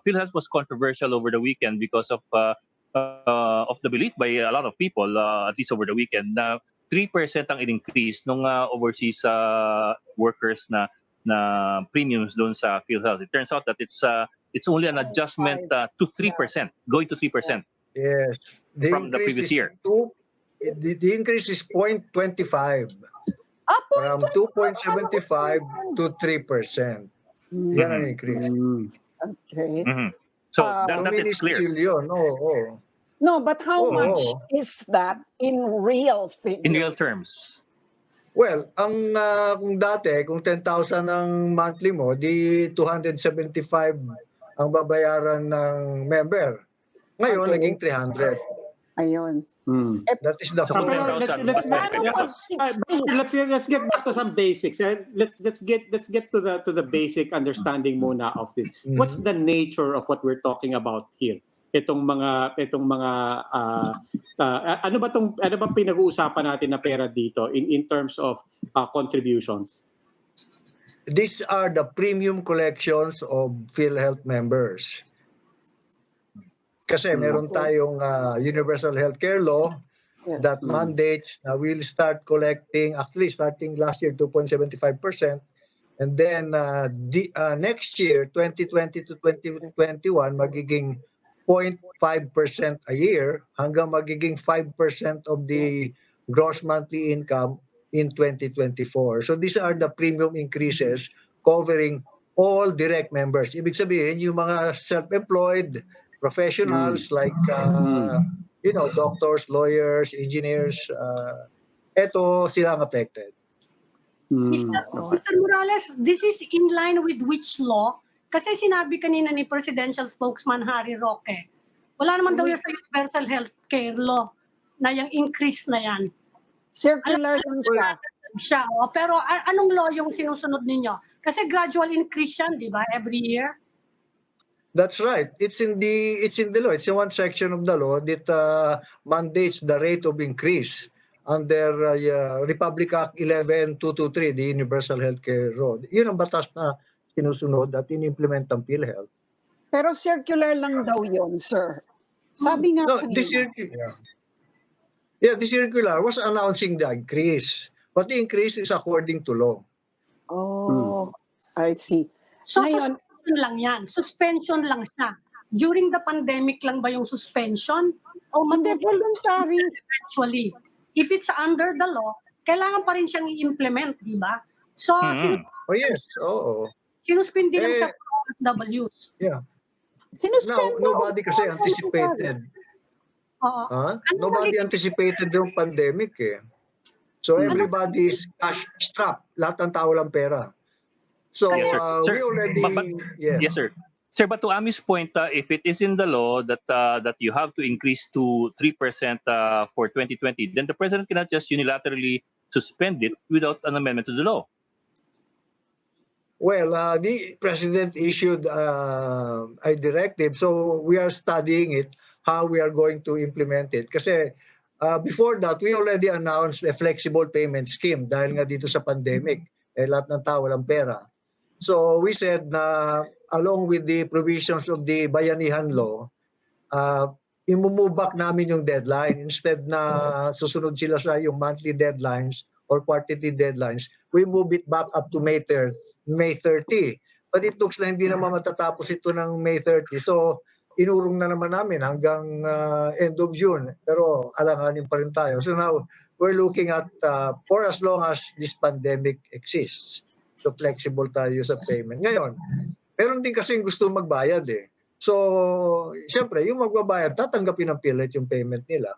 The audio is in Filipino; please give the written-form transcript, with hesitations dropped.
PhilHealth was controversial over the weekend because of the belief by a lot of people, at least over the weekend, na 3% ang in-increase ng overseas workers na premiums doon sa PhilHealth. It turns out that it's only an adjustment to 3%, going to 3%. Yes. From the previous year. The increase is 0.25. From 2.75 to 3%. Yan ang increase. Okay. So that is clear. Yun. Oo. No, but how much is that in real figures? In real terms? Well, kung dati, kung 10,000 ang monthly mo, di 275 ang babayaran ng member. Ngayon, naging 300. Ayun. That is the Pero let's get back to some basics. Let's get to the basic understanding muna of this. What's the nature of what we're talking about here? Itong mga ano ba pinag-uusapan natin na pera dito in terms of contributions? These are the premium collections of PhilHealth members. Kasi meron tayong Universal Healthcare Law that mandates na we'll start collecting, actually starting last year, 2.75%. And then next year, 2020 to 2021, magiging 0.5% a year hanggang magiging 5% of the gross monthly income in 2024. So these are the premium increases covering all direct members. Ibig sabihin, yung mga self-employed professionals like doctors, lawyers, engineers, eto sila ang affected. Mr. Morales, this is in line with which law? Kasi sinabi kanina ni Presidential Spokesman Harry Roque, wala naman daw yung sa Universal Healthcare Law na yung increase na yan. Circular lang siya. Pero anong law yung sinusunod ninyo? Kasi gradual increase yan, di ba, every year? That's right. It's in the law. It's in one section of the law that mandates the rate of increase under Republic Act 11223, the Universal Healthcare Law. Yun ang batas na sinusunod at in-implement ng PhilHealth. Pero circular lang daw yun, sir. Sabi nga the circular was announcing the increase. But the increase is according to law. Oh, I see. So, suspension lang yan. Suspension lang siya. During the pandemic lang ba yung suspension? O voluntary? Eventually. If it's under the law, kailangan pa rin siyang i-implement, di ba? So, sinuspindi lang siya for OFWs. Yeah. Nobody kasi anticipated. Nobody anticipated yung pandemic eh. So everybody is cash strapped. Lahat ng tao lang pera. So we already... Yes, sir. Sir, but to Ami's point, if it is in the law that you have to increase to 3% for 2020, then the President cannot just unilaterally suspend it without an amendment to the law. Well, the President issued a directive, so we are studying it, how we are going to implement it. Kasi before that, we already announced a flexible payment scheme dahil nga dito sa pandemic, lahat ng tao walang pera. So we said na along with the provisions of the Bayanihan Law, i-move back namin yung deadline. Instead na susunod sila sa yung monthly deadlines or quarterly deadlines, we move it back up to May 30. But it looks na hindi naman matatapos ito ng May 30. So inurong na naman namin hanggang end of June. Pero alanganin pa rin tayo. So now we're looking at for as long as this pandemic exists. So flexible tayo sa payment. Ngayon, meron din kasing gusto magbayad eh. So, siyempre, yung magbabayad, tatanggapin ng PhilHealth yung payment nila.